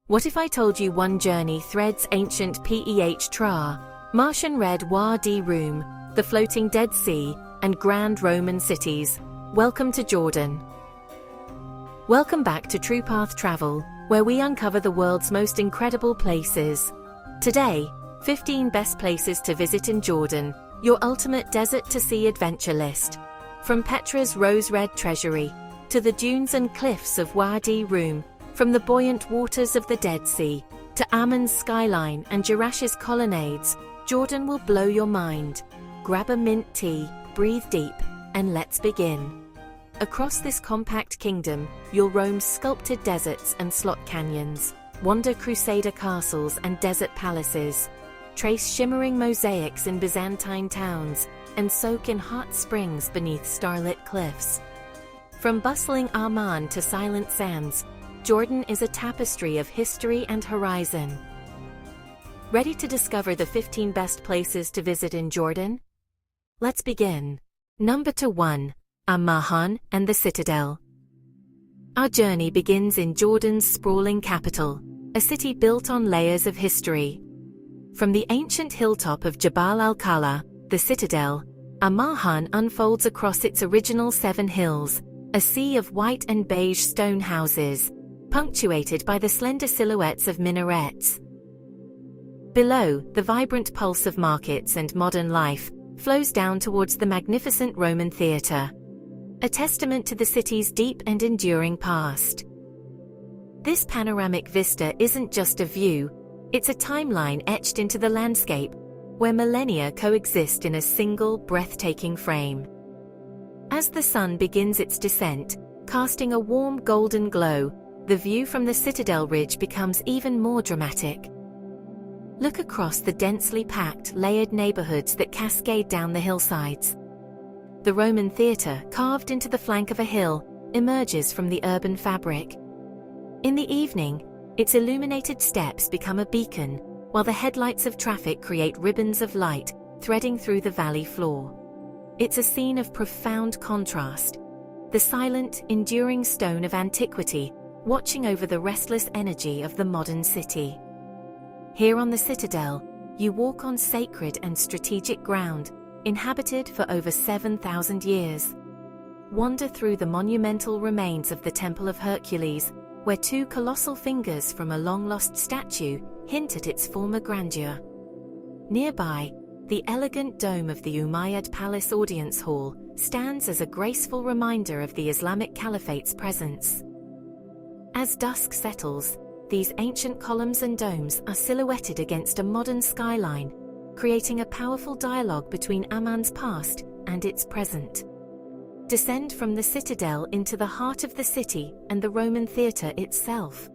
What if I told you one journey threads ancient Petra, Martian red Wadi Rum, the floating Dead Sea, and grand Roman cities? Welcome to Jordan. Welcome back to True Path Travel, where we uncover the world's most incredible places. Today, 15 best places to visit in Jordan, your ultimate desert-to-sea adventure list. From Petra's rose-red treasury, to the dunes and cliffs of Wadi Rum, from the buoyant waters of the Dead Sea, to Amman's skyline and Jarash's colonnades, Jordan will blow your mind. Grab a mint tea, breathe deep, and let's begin. Across this compact kingdom, you'll roam sculpted deserts and slot canyons, wander crusader castles and desert palaces, trace shimmering mosaics in Byzantine towns, and soak in hot springs beneath starlit cliffs. From bustling Amman to silent sands, Jordan is a tapestry of history and horizon. Ready to discover the 15 best places to visit in Jordan? Let's begin. Number 1. Amman and the Citadel. Our journey begins in Jordan's sprawling capital, a city built on layers of history. From the ancient hilltop of Jabal al-Kala, the Citadel, Amman unfolds across its original 7 hills, a sea of white and beige stone houses, punctuated by the slender silhouettes of minarets. Below, the vibrant pulse of markets and modern life flows down towards the magnificent Roman theatre, a testament to the city's deep and enduring past. This panoramic vista isn't just a view, it's a timeline etched into the landscape, where millennia coexist in a single, breathtaking frame. As the sun begins its descent, casting a warm golden glow, the view from the Citadel Ridge becomes even more dramatic. Look across the densely packed, layered neighborhoods that cascade down the hillsides. The Roman theatre, carved into the flank of a hill, emerges from the urban fabric. In the evening, its illuminated steps become a beacon, while the headlights of traffic create ribbons of light, threading through the valley floor. It's a scene of profound contrast. The silent, enduring stone of antiquity, watching over the restless energy of the modern city. Here on the Citadel, you walk on sacred and strategic ground, inhabited for over 7,000 years. Wander through the monumental remains of the Temple of Hercules, where 2 colossal fingers from a long-lost statue hint at its former grandeur. Nearby, the elegant dome of the Umayyad Palace Audience Hall stands as a graceful reminder of the Islamic Caliphate's presence. As dusk settles, these ancient columns and domes are silhouetted against a modern skyline, creating a powerful dialogue between Amman's past and its present. Descend from the Citadel into the heart of the city and the Roman theatre itself.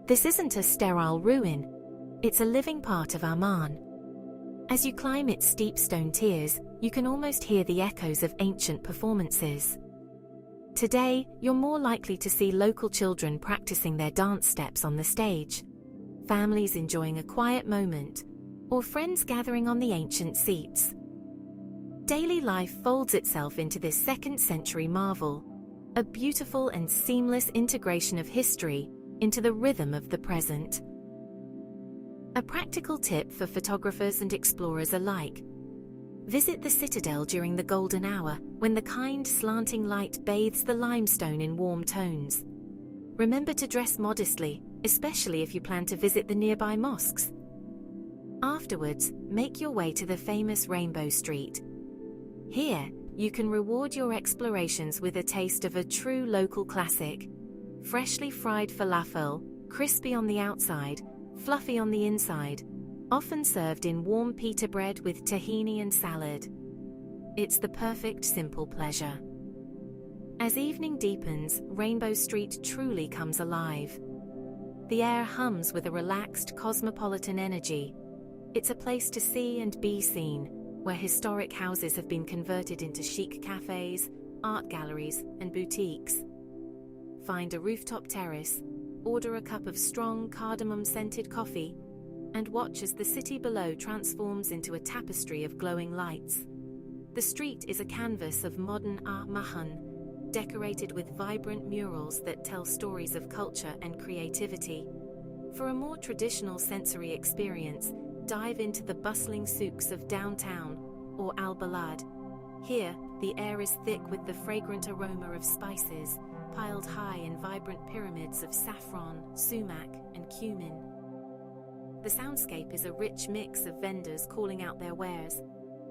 This isn't a sterile ruin, it's a living part of Amman. As you climb its steep stone tiers, you can almost hear the echoes of ancient performances. Today, you're more likely to see local children practicing their dance steps on the stage, families enjoying a quiet moment, or friends gathering on the ancient seats. Daily life folds itself into this second-century marvel, a beautiful and seamless integration of history into the rhythm of the present. A practical tip for photographers and explorers alike: visit the Citadel during the golden hour, when the kind, slanting light bathes the limestone in warm tones. Remember to dress modestly, especially if you plan to visit the nearby mosques. Afterwards, make your way to the famous Rainbow Street. Here, you can reward your explorations with a taste of a true local classic: freshly fried falafel, crispy on the outside, fluffy on the inside, often served in warm pita bread with tahini and salad. It's the perfect simple pleasure. As evening deepens, Rainbow Street truly comes alive. The air hums with a relaxed, cosmopolitan energy. It's a place to see and be seen, where historic houses have been converted into chic cafes, art galleries, and boutiques. Find a rooftop terrace, order a cup of strong, cardamom-scented coffee, and watch as the city below transforms into a tapestry of glowing lights. The street is a canvas of modern Amman, decorated with vibrant murals that tell stories of culture and creativity. For a more traditional sensory experience, dive into the bustling souks of downtown or Al Balad. Here, the air is thick with the fragrant aroma of spices, piled high in vibrant pyramids of saffron, sumac, and cumin. The soundscape is a rich mix of vendors calling out their wares,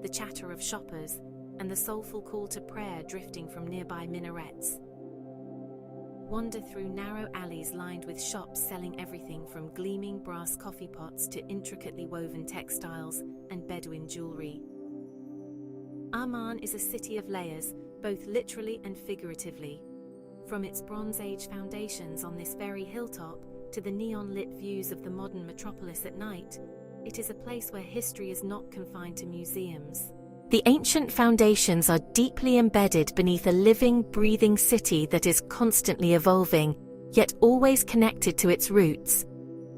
the chatter of shoppers, and the soulful call to prayer drifting from nearby minarets. Wander through narrow alleys lined with shops selling everything from gleaming brass coffee pots to intricately woven textiles and Bedouin jewelry. Amman is a city of layers, both literally and figuratively. From its Bronze Age foundations on this very hilltop to the neon-lit views of the modern metropolis at night, it is a place where history is not confined to museums. The ancient foundations are deeply embedded beneath a living, breathing city that is constantly evolving, yet always connected to its roots.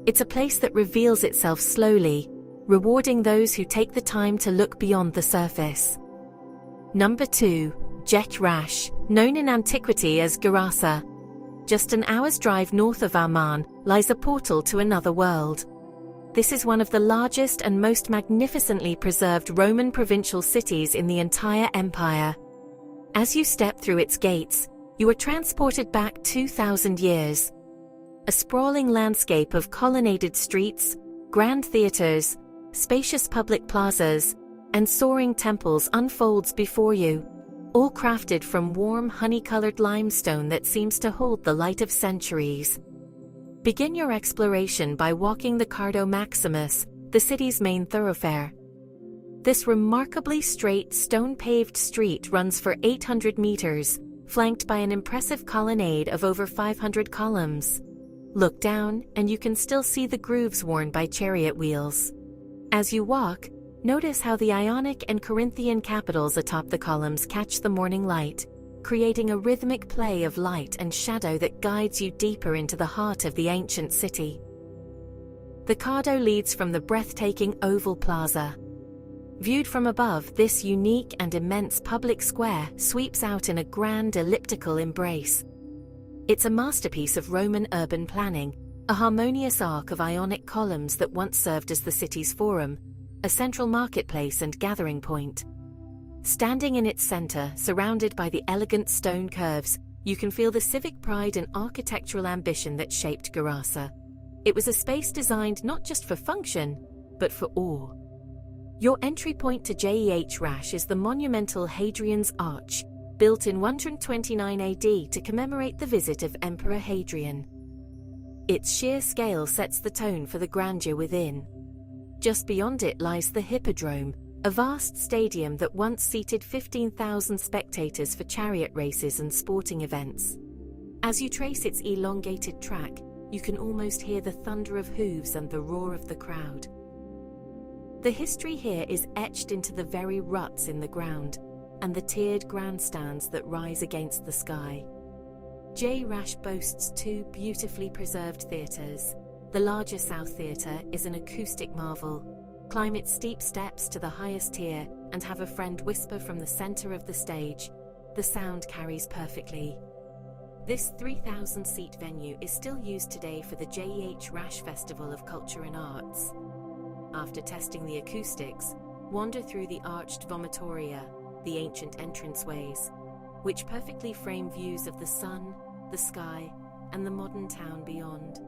It's a place that reveals itself slowly, rewarding those who take the time to look beyond the surface. Number 2. Rash, known in antiquity as Gerasa. Just an hour's drive north of Amman lies a portal to another world. This is one of the largest and most magnificently preserved Roman provincial cities in the entire empire. As you step through its gates, you are transported back 2,000 years. A sprawling landscape of colonnaded streets, grand theaters, spacious public plazas, and soaring temples unfolds before you, all crafted from warm, honey-colored limestone that seems to hold the light of centuries. Begin your exploration by walking the Cardo Maximus, the city's main thoroughfare. This remarkably straight, stone-paved street runs for 800 meters, flanked by an impressive colonnade of over 500 columns. Look down, and you can still see the grooves worn by chariot wheels. As you walk, notice how the Ionic and Corinthian capitals atop the columns catch the morning light, creating a rhythmic play of light and shadow that guides you deeper into the heart of the ancient city. The Cardo leads from the breathtaking Oval Plaza. Viewed from above, this unique and immense public square sweeps out in a grand elliptical embrace. It's a masterpiece of Roman urban planning, a harmonious arc of Ionic columns that once served as the city's forum, a central marketplace and gathering point. Standing in its center, surrounded by the elegant stone curves, you can feel the civic pride and architectural ambition that shaped Gerasa. It was a space designed not just for function, but for awe. Your entry point to Rash is the monumental Hadrian's Arch, built in 129 AD to commemorate the visit of Emperor Hadrian. Its sheer scale sets the tone for the grandeur within. Just beyond it lies the Hippodrome, a vast stadium that once seated 15,000 spectators for chariot races and sporting events. As you trace its elongated track, you can almost hear the thunder of hooves and the roar of the crowd. The history here is etched into the very ruts in the ground, and the tiered grandstands that rise against the sky. Rash boasts 2 beautifully preserved theatres. The larger South Theatre is an acoustic marvel. Climb its steep steps to the highest tier and have a friend whisper from the center of the stage. The sound carries perfectly. This 3,000-seat venue is still used today for the Rash Festival of Culture and Arts. After testing the acoustics, wander through the arched vomitoria, the ancient entranceways, which perfectly frame views of the sun, the sky, and the modern town beyond.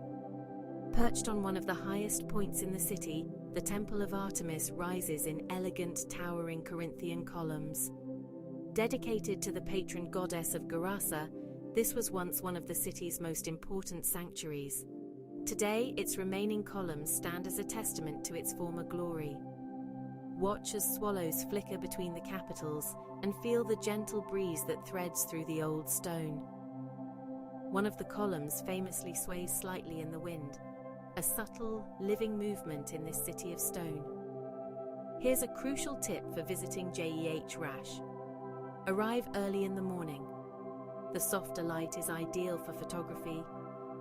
Perched on one of the highest points in the city, the Temple of Artemis rises in elegant, towering Corinthian columns. Dedicated to the patron goddess of Gerasa, this was once one of the city's most important sanctuaries. Today, its remaining columns stand as a testament to its former glory. Watch as swallows flicker between the capitals and feel the gentle breeze that threads through the old stone. One of the columns famously sways slightly in the wind, a subtle, living movement in this city of stone. Here's a crucial tip for visiting Rash. Arrive early in the morning. The softer light is ideal for photography,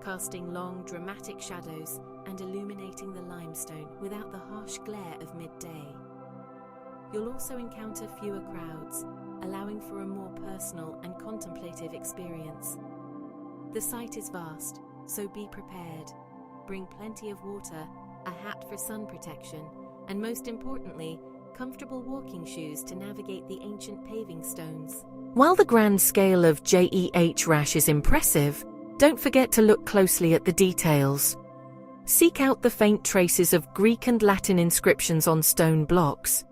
casting long, dramatic shadows and illuminating the limestone without the harsh glare of midday. You'll also encounter fewer crowds, allowing for a more personal and contemplative experience. The site is vast, so be prepared. Bring plenty of water, a hat for sun protection, and most importantly, comfortable walking shoes to navigate the ancient paving stones. While the grand scale of JEH Rash is impressive, don't forget to look closely at the details. Seek out the faint traces of Greek and Latin inscriptions on stone blocks.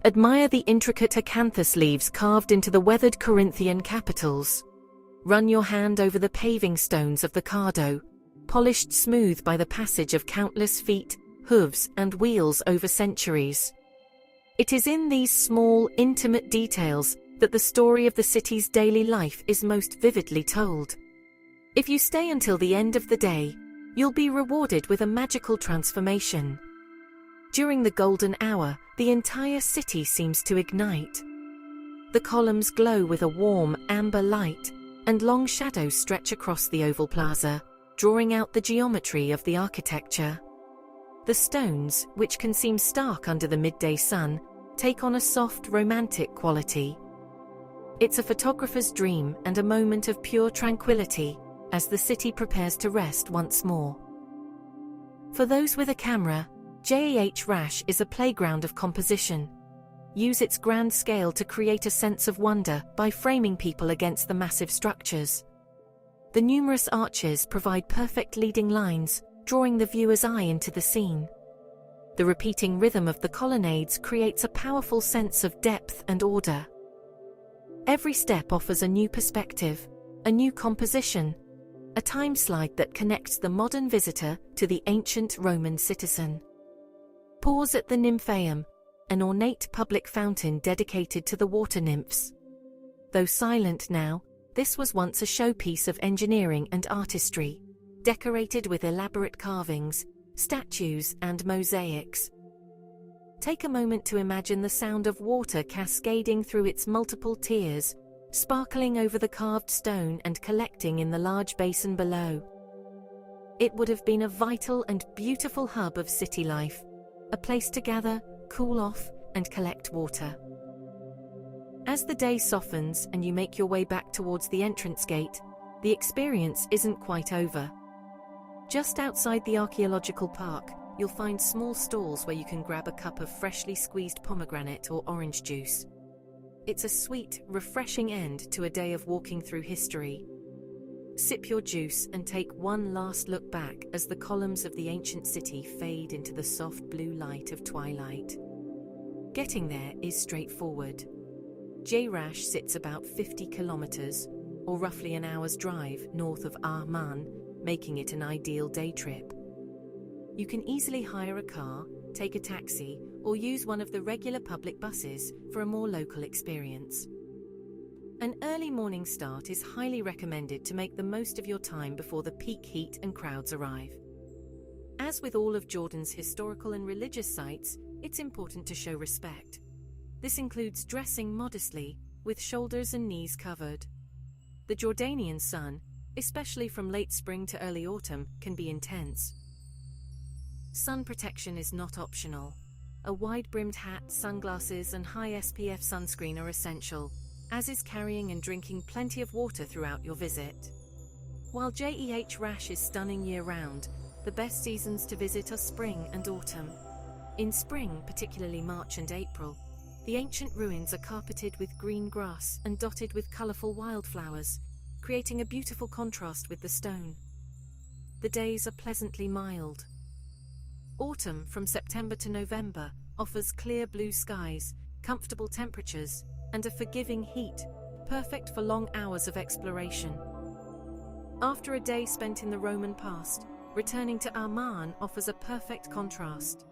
Admire the intricate acanthus leaves carved into the weathered Corinthian capitals. Run your hand over the paving stones of the Cardo, polished smooth by the passage of countless feet, hooves, and wheels over centuries. It is in these small, intimate details that the story of the city's daily life is most vividly told. If you stay until the end of the day, you'll be rewarded with a magical transformation. During the golden hour, the entire city seems to ignite. The columns glow with a warm, amber light, and long shadows stretch across the oval plaza, drawing out the geometry of the architecture. The stones, which can seem stark under the midday sun, take on a soft, romantic quality. It's a photographer's dream and a moment of pure tranquility as the city prepares to rest once more. For those with a camera, JEH Rash is a playground of composition. Use its grand scale to create a sense of wonder by framing people against the massive structures. The numerous arches provide perfect leading lines, drawing the viewer's eye into the scene. The repeating rhythm of the colonnades creates a powerful sense of depth and order. Every step offers a new perspective, a new composition, a time slide that connects the modern visitor to the ancient Roman citizen. Pause at the Nymphaeum, an ornate public fountain dedicated to the water nymphs. Though silent now, this was once a showpiece of engineering and artistry, decorated with elaborate carvings, statues, and mosaics. Take a moment to imagine the sound of water cascading through its multiple tiers, sparkling over the carved stone and collecting in the large basin below. It would have been a vital and beautiful hub of city life, a place to gather, cool off, and collect water. As the day softens and you make your way back towards the entrance gate, the experience isn't quite over. Just outside the archaeological park, you'll find small stalls where you can grab a cup of freshly squeezed pomegranate or orange juice. It's a sweet, refreshing end to a day of walking through history. Sip your juice and take one last look back as the columns of the ancient city fade into the soft blue light of twilight. Getting there is straightforward. J-Rash sits about 50 kilometers, or roughly an hour's drive, north of Amman, making it an ideal day trip. You can easily hire a car, take a taxi, or use one of the regular public buses for a more local experience. An early morning start is highly recommended to make the most of your time before the peak heat and crowds arrive. As with all of Jordan's historical and religious sites, it's important to show respect. This includes dressing modestly, with shoulders and knees covered. The Jordanian sun, especially from late spring to early autumn, can be intense. Sun protection is not optional. A wide-brimmed hat, sunglasses, and high SPF sunscreen are essential, as is carrying and drinking plenty of water throughout your visit. While JEH Rash is stunning year-round, the best seasons to visit are spring and autumn. In spring, particularly March and April, the ancient ruins are carpeted with green grass and dotted with colorful wildflowers, creating a beautiful contrast with the stone. The days are pleasantly mild. Autumn, from September to November, offers clear blue skies, comfortable temperatures, and a forgiving heat, perfect for long hours of exploration. After a day spent in the Roman past, returning to Amman offers a perfect contrast.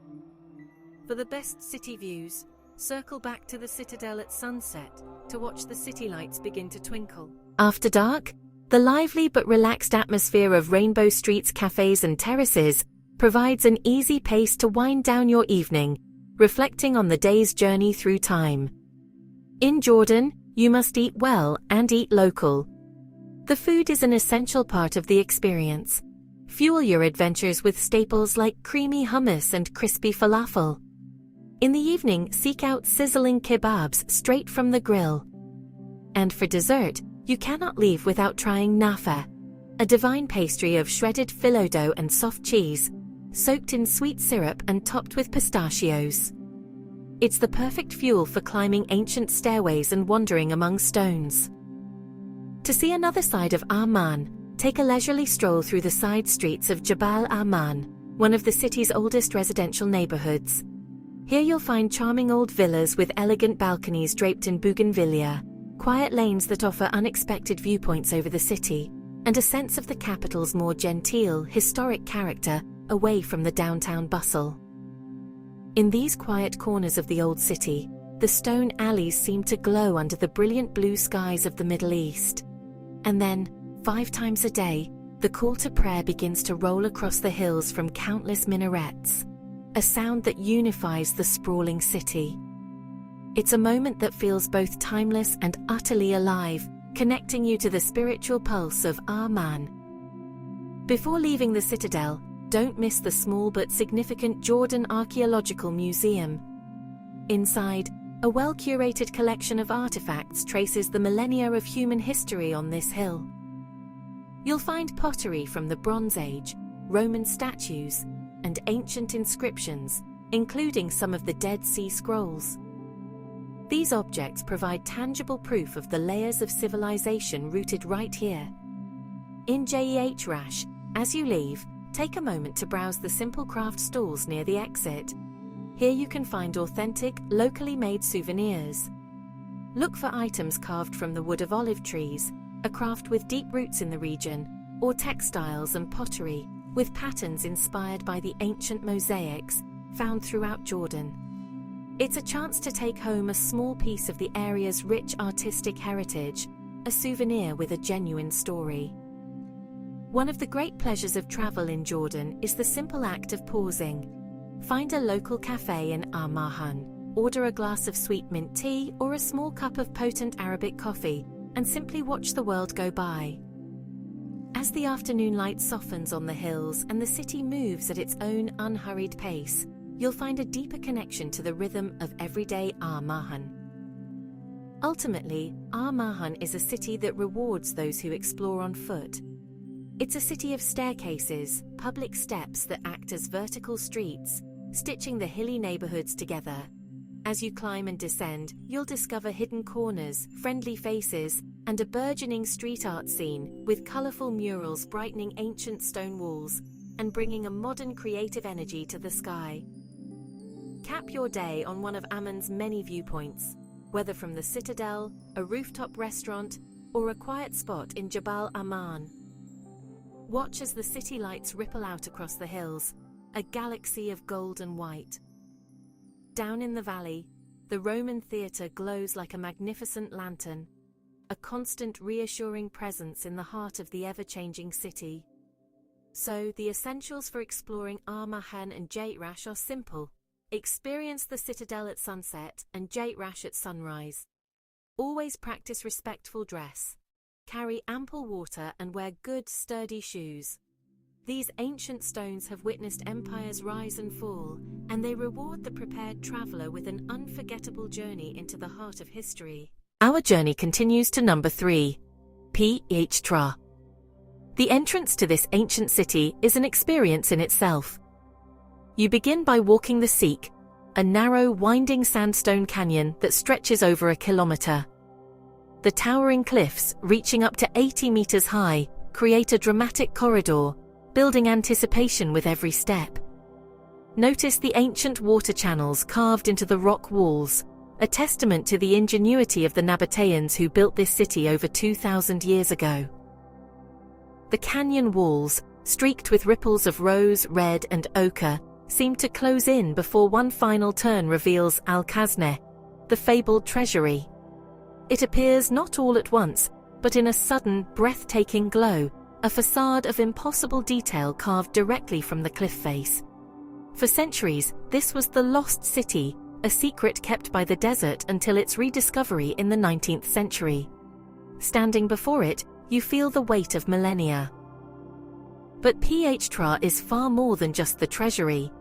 For the best city views, circle back to the citadel at sunset to watch the city lights begin to twinkle. After dark, the lively but relaxed atmosphere of Rainbow Street's cafes and terraces provides an easy pace to wind down your evening, reflecting on the day's journey through time. In Jordan, you must eat well and eat local. The food is an essential part of the experience. Fuel your adventures with staples like creamy hummus and crispy falafel. In the evening, seek out sizzling kebabs straight from the grill. And for dessert, you cannot leave without trying nafa, a divine pastry of shredded phyllo dough and soft cheese, soaked in sweet syrup and topped with pistachios. It's the perfect fuel for climbing ancient stairways and wandering among stones. To see another side of Amman, take a leisurely stroll through the side streets of Jabal Amman, one of the city's oldest residential neighborhoods. Here you'll find charming old villas with elegant balconies draped in bougainvillea, quiet lanes that offer unexpected viewpoints over the city, and a sense of the capital's more genteel, historic character, away from the downtown bustle. In these quiet corners of the old city, the stone alleys seem to glow under the brilliant blue skies of the Middle East. And then, 5 times a day, the call to prayer begins to roll across the hills from countless minarets, a sound that unifies the sprawling city. It's a moment that feels both timeless and utterly alive, connecting you to the spiritual pulse of Amman. Before leaving the citadel, don't miss the small but significant Jordan Archaeological Museum. Inside, a well-curated collection of artifacts traces the millennia of human history on this hill. You'll find pottery from the Bronze Age, Roman statues, and ancient inscriptions, including some of the Dead Sea Scrolls. These objects provide tangible proof of the layers of civilization rooted right here. In Jeh, as you leave, take a moment to browse the simple craft stalls near the exit. Here you can find authentic, locally made souvenirs. Look for items carved from the wood of olive trees, a craft with deep roots in the region, or textiles and pottery, with patterns inspired by the ancient mosaics found throughout Jordan. It's a chance to take home a small piece of the area's rich artistic heritage, a souvenir with a genuine story. One of the great pleasures of travel in Jordan is the simple act of pausing. Find a local cafe in Amman, order a glass of sweet mint tea or a small cup of potent Arabic coffee, and simply watch the world go by. As the afternoon light softens on the hills and the city moves at its own unhurried pace, you'll find a deeper connection to the rhythm of everyday Amman. Ultimately, Amman is a city that rewards those who explore on foot. It's a city of staircases, public steps that act as vertical streets, stitching the hilly neighborhoods together. As you climb and descend, you'll discover hidden corners, friendly faces, and a burgeoning street art scene with colorful murals brightening ancient stone walls and bringing a modern creative energy to the sky. Cap your day on one of Amman's many viewpoints, whether from the citadel, a rooftop restaurant, or a quiet spot in Jabal Amman. Watch as the city lights ripple out across the hills, a galaxy of gold and white. Down in the valley, the Roman theatre glows like a magnificent lantern, a constant reassuring presence in the heart of the ever-changing city. So, the essentials for exploring Amman and Jeh are simple. Experience the citadel at sunset and Jeh at sunrise. Always practice respectful dress. Carry ample water and wear good, sturdy shoes. These ancient stones have witnessed empires rise and fall, and they reward the prepared traveler with an unforgettable journey into the heart of history. Our journey continues to number 3, Petra. The entrance to this ancient city is an experience in itself. You begin by walking the Seek, a narrow, winding sandstone canyon that stretches over a kilometer. The towering cliffs, reaching up to 80 meters high, create a dramatic corridor, building anticipation with every step. Notice the ancient water channels carved into the rock walls, a testament to the ingenuity of the Nabateans who built this city over 2,000 years ago. The canyon walls, streaked with ripples of rose, red, and ochre, seem to close in before one final turn reveals Al-Khazneh, the fabled treasury. It appears not all at once, but in a sudden, breathtaking glow, a facade of impossible detail carved directly from the cliff face. For centuries, this was the lost city, a secret kept by the desert until its rediscovery in the 19th century. Standing before it, you feel the weight of millennia. But Petra is far more than just the treasury.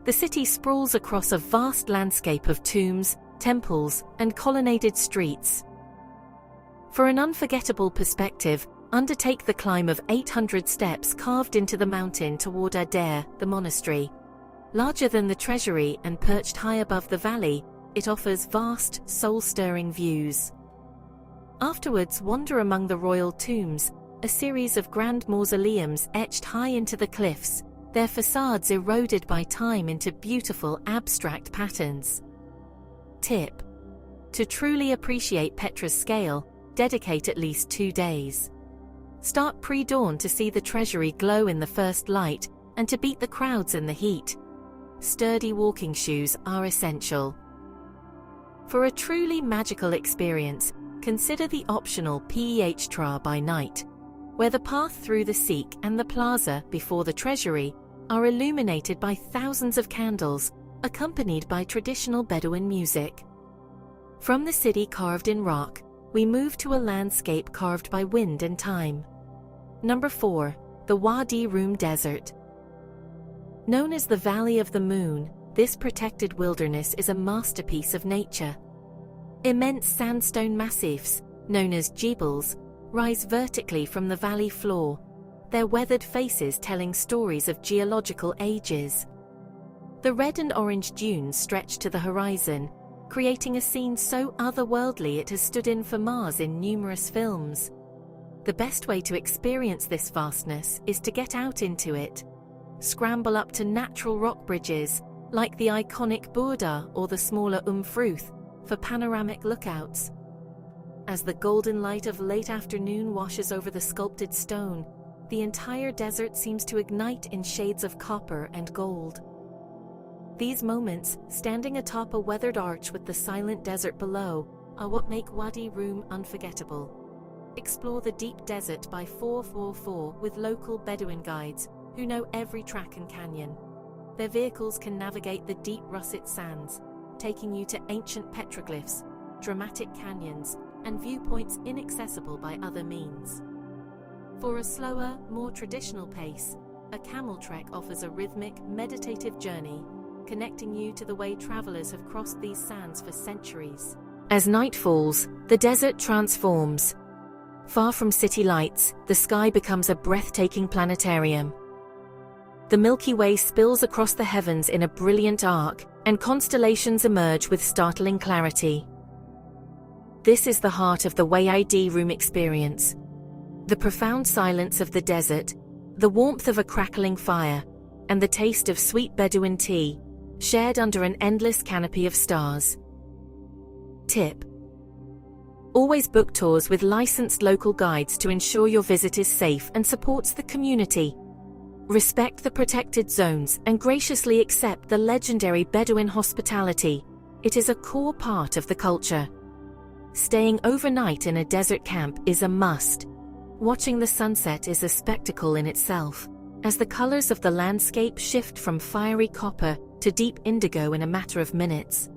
The city sprawls across a vast landscape of tombs, temples, and colonnaded streets. For an unforgettable perspective, Undertake the climb of 800 steps carved into the mountain toward Adair, the monastery. Larger than the treasury and perched high above the valley, it offers vast, soul-stirring views. Afterwards, wander among the royal tombs, a series of grand mausoleums etched high into the cliffs, their facades eroded by time into beautiful abstract patterns. Tip: to truly appreciate Petra's scale, dedicate at least 2 days. Start pre-dawn to see the treasury glow in the first light and to beat the crowds in the heat. Sturdy walking shoes are essential. For a truly magical experience, consider the optional Petra by night, where the path through the Sikh and the plaza before the treasury are illuminated by thousands of candles, accompanied by traditional Bedouin music. From the city carved in rock, we move to a landscape carved by wind and time. Number 4. The Wadi Rum Desert. Known as the Valley of the Moon, this protected wilderness is a masterpiece of nature. Immense sandstone massifs, known as jebels, rise vertically from the valley floor, their weathered faces telling stories of geological ages. The red and orange dunes stretch to the horizon, creating a scene so otherworldly it has stood in for Mars in numerous films. The best way to experience this vastness is to get out into it. Scramble up to natural rock bridges, like the iconic Burda or the smaller Fruth, for panoramic lookouts. As the golden light of late afternoon washes over the sculpted stone, the entire desert seems to ignite in shades of copper and gold. These moments, standing atop a weathered arch with the silent desert below, are what make Wadi Rum unforgettable. Explore the deep desert by 444 with local Bedouin guides who know every track and canyon. Their vehicles can navigate the deep russet sands, taking you to ancient petroglyphs, dramatic canyons, and viewpoints inaccessible by other means. For a slower, more traditional pace, a camel trek offers a rhythmic, meditative journey, connecting you to the way travelers have crossed these sands for centuries. As night falls, the desert transforms. Far from city lights, the sky becomes a breathtaking planetarium. The Milky Way spills across the heavens in a brilliant arc, and constellations emerge with startling clarity. This is the heart of the Wadi Rum experience. The profound silence of the desert, the warmth of a crackling fire, and the taste of sweet Bedouin tea, shared under an endless canopy of stars. Tip: always book tours with licensed local guides to ensure your visit is safe and supports the community. Respect the protected zones and graciously accept the legendary Bedouin hospitality. It is a core part of the culture. Staying overnight in a desert camp is a must. Watching the sunset is a spectacle in itself, as the colors of the landscape shift from fiery copper to deep indigo in a matter of minutes.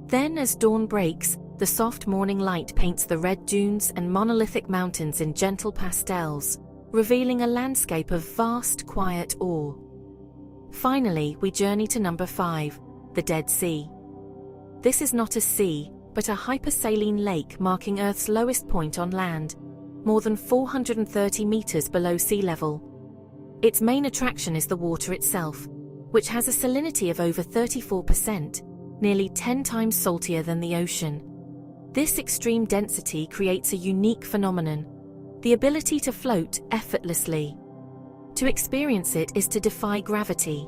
Then, as dawn breaks, the soft morning light paints the red dunes and monolithic mountains in gentle pastels, revealing a landscape of vast, quiet awe. Finally, we journey to number 5, the Dead Sea. This is not a sea, but a hypersaline lake marking Earth's lowest point on land, more than 430 meters below sea level. Its main attraction is the water itself, which has a salinity of over 34%, nearly 10 times saltier than the ocean. This extreme density creates a unique phenomenon: the ability to float effortlessly. To experience it is to defy gravity.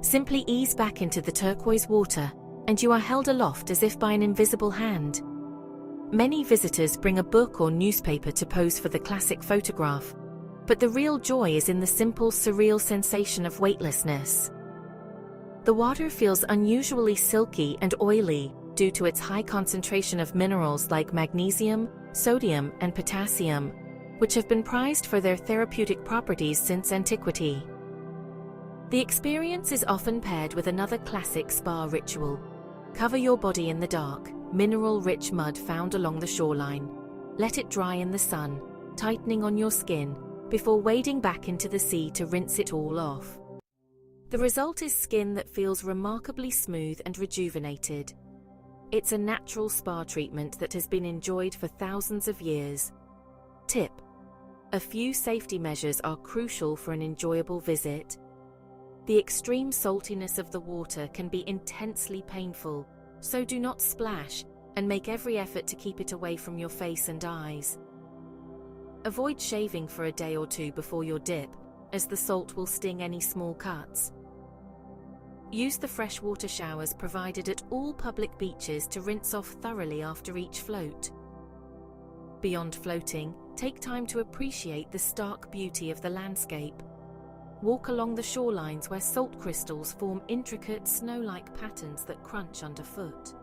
Simply ease back into the turquoise water, and you are held aloft as if by an invisible hand. Many visitors bring a book or newspaper to pose for the classic photograph, but the real joy is in the simple, surreal sensation of weightlessness. The water feels unusually silky and oily due to its high concentration of minerals like magnesium, sodium, and potassium, which have been prized for their therapeutic properties since antiquity. The experience is often paired with another classic spa ritual. Cover your body in the dark, mineral-rich mud found along the shoreline. Let it dry in the sun, tightening on your skin, before wading back into the sea to rinse it all off. The result is skin that feels remarkably smooth and rejuvenated. It's a natural spa treatment that has been enjoyed for thousands of years. Tip: A few safety measures are crucial for an enjoyable visit. The extreme saltiness of the water can be intensely painful, so do not splash and make every effort to keep it away from your face and eyes. Avoid shaving for a day or two before your dip, as the salt will sting any small cuts. Use the freshwater showers provided at all public beaches to rinse off thoroughly after each float. Beyond floating, take time to appreciate the stark beauty of the landscape. Walk along the shorelines where salt crystals form intricate snow-like patterns that crunch underfoot.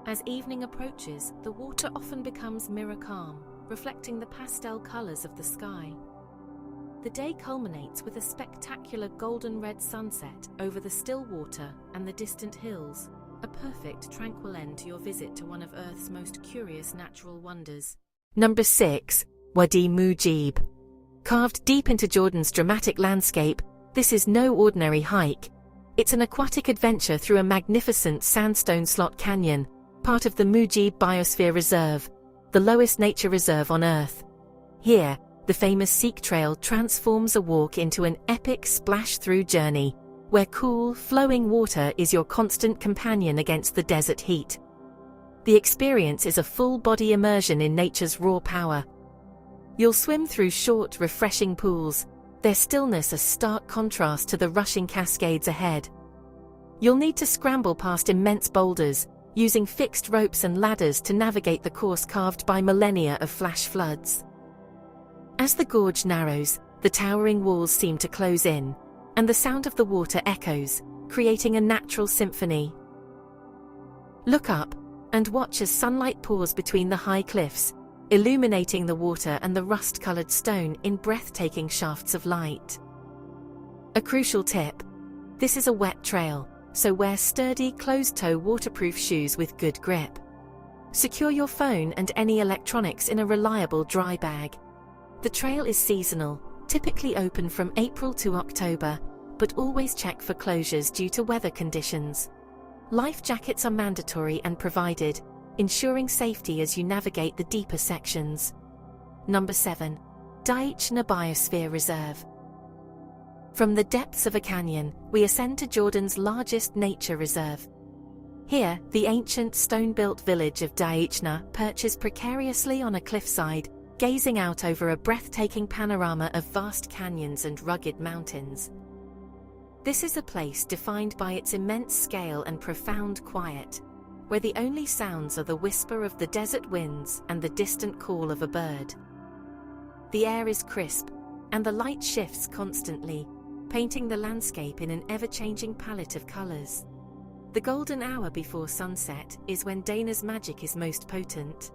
As evening approaches, the water often becomes mirror calm, reflecting the pastel colors of the sky. The day culminates with a spectacular golden-red sunset over the still water and the distant hills, a perfect tranquil end to your visit to one of Earth's most curious natural wonders. Number 6. Wadi Rum. Carved deep into Jordan's dramatic landscape, this is no ordinary hike. It's an aquatic adventure through a magnificent sandstone slot canyon, part of the Mujib Biosphere Reserve, the lowest nature reserve on Earth. Here, the famous Sikh Trail transforms a walk into an epic splash-through journey, where cool, flowing water is your constant companion against the desert heat. The experience is a full-body immersion in nature's raw power. You'll swim through short, refreshing pools, their stillness a stark contrast to the rushing cascades ahead. You'll need to scramble past immense boulders, using fixed ropes and ladders to navigate the course carved by millennia of flash floods. As the gorge narrows, the towering walls seem to close in, and the sound of the water echoes, creating a natural symphony. Look up and watch as sunlight pours between the high cliffs, illuminating the water and the rust-colored stone in breathtaking shafts of light. A crucial tip: this is a wet trail, so wear sturdy, closed-toe waterproof shoes with good grip. Secure your phone and any electronics in a reliable dry bag. The trail is seasonal, typically open from April to October, but always check for closures due to weather conditions. Life jackets are mandatory and provided, ensuring safety as you navigate the deeper sections. Number 7. Daiichna Biosphere Reserve. From the depths of a canyon, we ascend to Jordan's largest nature reserve. Here, the ancient stone-built village of Daiichna perches precariously on a cliffside, gazing out over a breathtaking panorama of vast canyons and rugged mountains. This is a place defined by its immense scale and profound quiet, where the only sounds are the whisper of the desert winds and the distant call of a bird. The air is crisp, and the light shifts constantly, painting the landscape in an ever-changing palette of colors. The golden hour before sunset is when Dana's magic is most potent.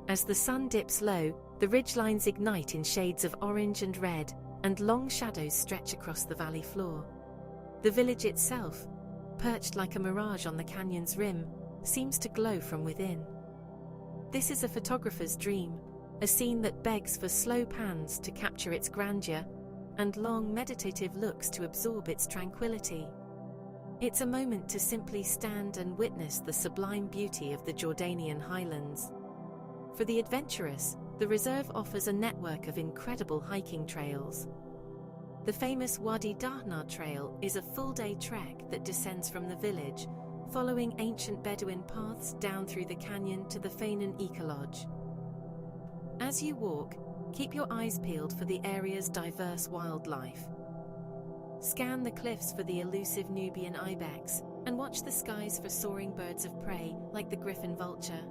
As the sun dips low, the ridgelines ignite in shades of orange and red, and long shadows stretch across the valley floor. The village itself, perched like a mirage on the canyon's rim, seems to glow from within. This is a photographer's dream, a scene that begs for slow pans to capture its grandeur, and long meditative looks to absorb its tranquility. It's a moment to simply stand and witness the sublime beauty of the Jordanian highlands. For the adventurous, the reserve offers a network of incredible hiking trails. The famous Wadi Rum Trail is a full-day trek that descends from the village, following ancient Bedouin paths down through the canyon to the Fainan Ecolodge. As you walk, keep your eyes peeled for the area's diverse wildlife. Scan the cliffs for the elusive Nubian ibex, and watch the skies for soaring birds of prey like the griffon vulture.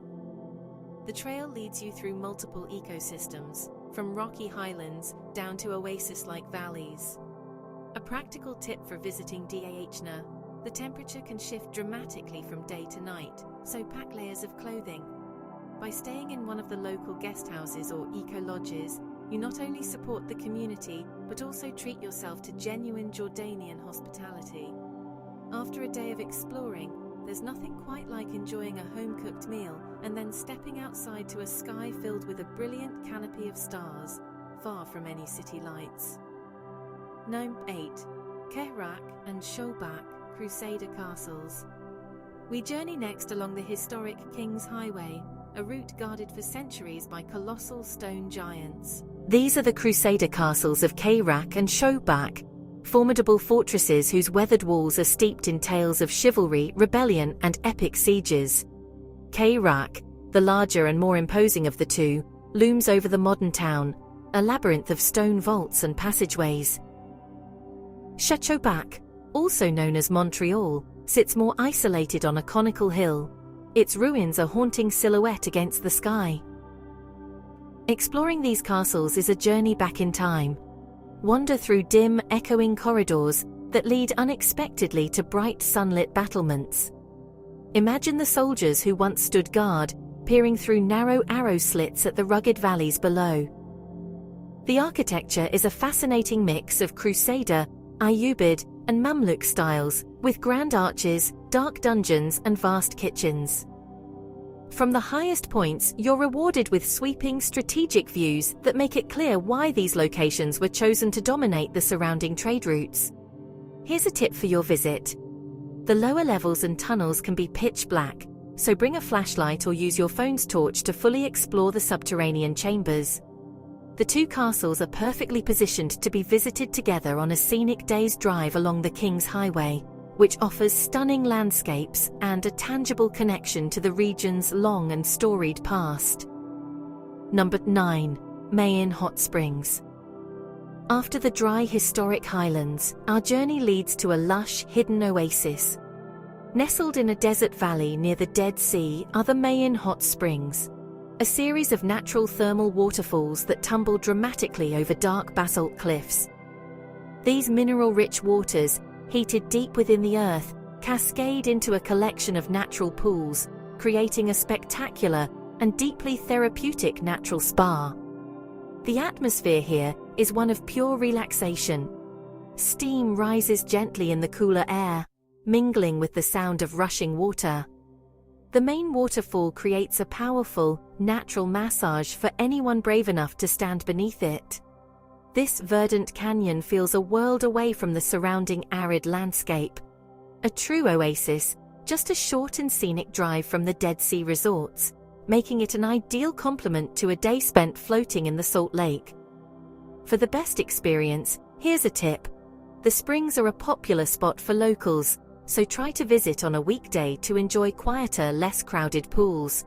The trail leads you through multiple ecosystems, from rocky highlands down to oasis-like valleys. A practical tip for visiting Daiichna: the temperature can shift dramatically from day to night, so pack layers of clothing. By staying in one of the local guest houses or eco-lodges, you not only support the community, but also treat yourself to genuine Jordanian hospitality. After a day of exploring, there's nothing quite like enjoying a home-cooked meal and then stepping outside to a sky filled with a brilliant canopy of stars, far from any city lights. Number 8. Kehrak and Shobak Crusader Castles. We journey next along the historic King's Highway, a route guarded for centuries by colossal stone giants. These are the Crusader castles of Kayrak and Shobak, formidable fortresses whose weathered walls are steeped in tales of chivalry, rebellion, and epic sieges. Kayrak, the larger and more imposing of the two, looms over the modern town, a labyrinth of stone vaults and passageways. Shobak, also known as Montreal, sits more isolated on a conical hill, its ruins a haunting silhouette against the sky. Exploring these castles is a journey back in time. Wander through dim, echoing corridors that lead unexpectedly to bright sunlit battlements. Imagine the soldiers who once stood guard, peering through narrow arrow slits at the rugged valleys below. The architecture is a fascinating mix of Crusader, Ayyubid, and Mamluk styles, with grand arches, dark dungeons, and vast kitchens. From the highest points, you're rewarded with sweeping, strategic views that make it clear why these locations were chosen to dominate the surrounding trade routes. Here's a tip for your visit. The lower levels and tunnels can be pitch black, so bring a flashlight or use your phone's torch to fully explore the subterranean chambers. The two castles are perfectly positioned to be visited together on a scenic day's drive along the King's Highway, which offers stunning landscapes and a tangible connection to the region's long and storied past. Number 9. Mayan Hot Springs. After the dry historic highlands, our journey leads to a lush, hidden oasis. Nestled in a desert valley near the Dead Sea are the Mayan Hot Springs, a series of natural thermal waterfalls that tumble dramatically over dark basalt cliffs. These mineral-rich waters, heated deep within the earth, cascade into a collection of natural pools, creating a spectacular and deeply therapeutic natural spa. The atmosphere here is one of pure relaxation. Steam rises gently in the cooler air, mingling with the sound of rushing water. The main waterfall creates a powerful, natural massage for anyone brave enough to stand beneath it. This verdant canyon feels a world away from the surrounding arid landscape. A true oasis, just a short and scenic drive from the Dead Sea resorts, making it an ideal complement to a day spent floating in the salt lake. For the best experience, here's a tip. The springs are a popular spot for locals, so try to visit on a weekday to enjoy quieter, less crowded pools.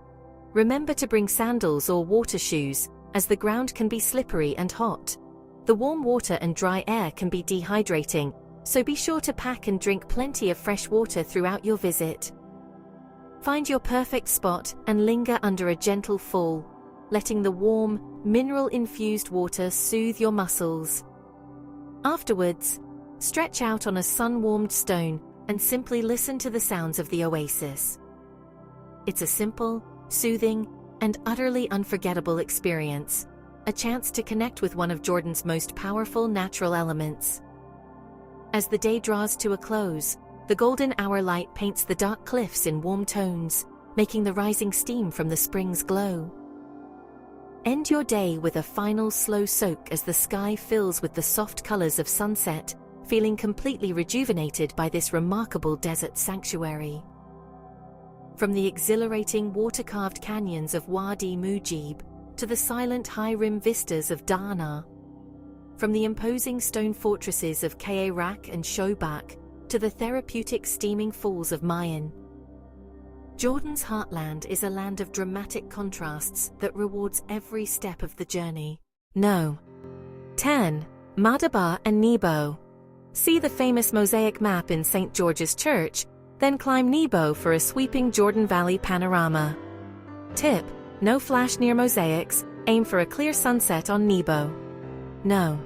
Remember to bring sandals or water shoes, as the ground can be slippery and hot. The warm water and dry air can be dehydrating, so be sure to pack and drink plenty of fresh water throughout your visit. Find your perfect spot and linger under a gentle fall, letting the warm, mineral-infused water soothe your muscles. Afterwards, stretch out on a sun-warmed stone and simply listen to the sounds of the oasis. It's a simple, soothing, and utterly unforgettable experience, a chance to connect with one of Jordan's most powerful natural elements. As the day draws to a close, the golden hour light paints the dark cliffs in warm tones, making the rising steam from the springs glow. End your day with a final slow soak as the sky fills with the soft colors of sunset, feeling completely rejuvenated by this remarkable desert sanctuary. From the exhilarating water-carved canyons of Wadi Mujib to the silent high-rim vistas of Dana, from the imposing stone fortresses of Kayrak and Shobak to the therapeutic steaming falls of Mayan, Jordan's heartland is a land of dramatic contrasts that rewards every step of the journey. No. 10. Madaba and Nebo. See the famous mosaic map in St. George's Church, then climb Nebo for a sweeping Jordan Valley panorama. Tip: no flash near mosaics, aim for a clear sunset on Nebo. No.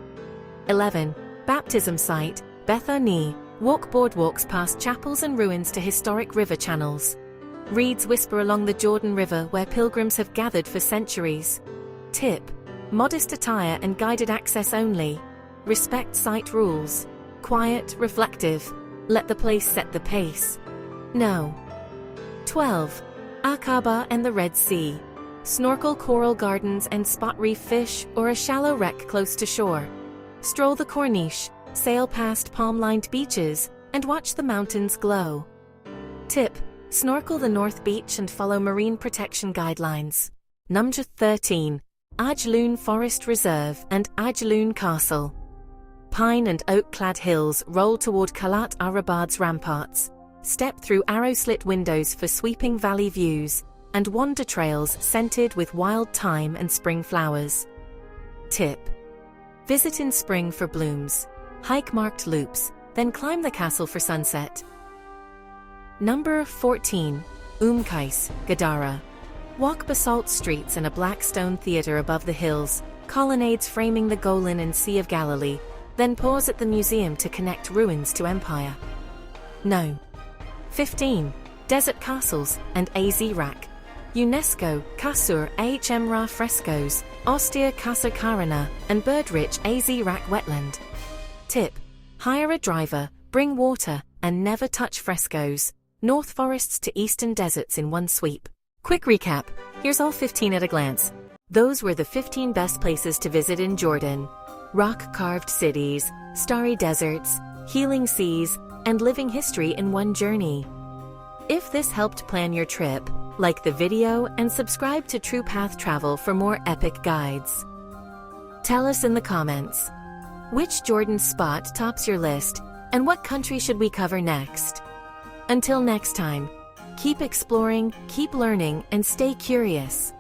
11. Baptism site, Beth Oni. Walk boardwalks past chapels and ruins to historic river channels. Reeds whisper along the Jordan River where pilgrims have gathered for centuries. Tip: modest attire and guided access only. Respect site rules. Quiet, reflective. Let the place set the pace. No. 12. Aqaba and the Red Sea. Snorkel coral gardens and spot reef fish or a shallow wreck close to shore. Stroll the Corniche, sail past palm-lined beaches, and watch the mountains glow. Tip: Snorkel the North Beach and follow marine protection guidelines. Number 13. Ajloon Forest Reserve and Ajloon Castle. Pine and oak-clad hills roll toward Kalat Arabad's ramparts. Step through arrow-slit windows for sweeping valley views, and wander trails scented with wild thyme and spring flowers. Tip: visit in spring for blooms, hike marked loops, then climb the castle for sunset. Number 14. Kais, Gadara. Walk basalt streets and a black stone theater above the hills, colonnades framing the Golan and Sea of Galilee, then pause at the museum to connect ruins to empire. No. 15. Desert castles and Azrak. UNESCO, Kasur Ahmra frescoes, Ostia Kasur Karana, and Birdrich Azrak wetland. Tip: hire a driver, bring water, and never touch frescoes. North forests to eastern deserts in one sweep. Quick recap, here's all 15 at a glance. Those were the 15 best places to visit in Jordan. Rock-carved cities, starry deserts, healing seas, and living history in one journey. If this helped plan your trip, like the video and subscribe to True Path Travel for more epic guides. Tell us in the comments, which Jordan spot tops your list, and what country should we cover next? Until next time, keep exploring, keep learning, and stay curious.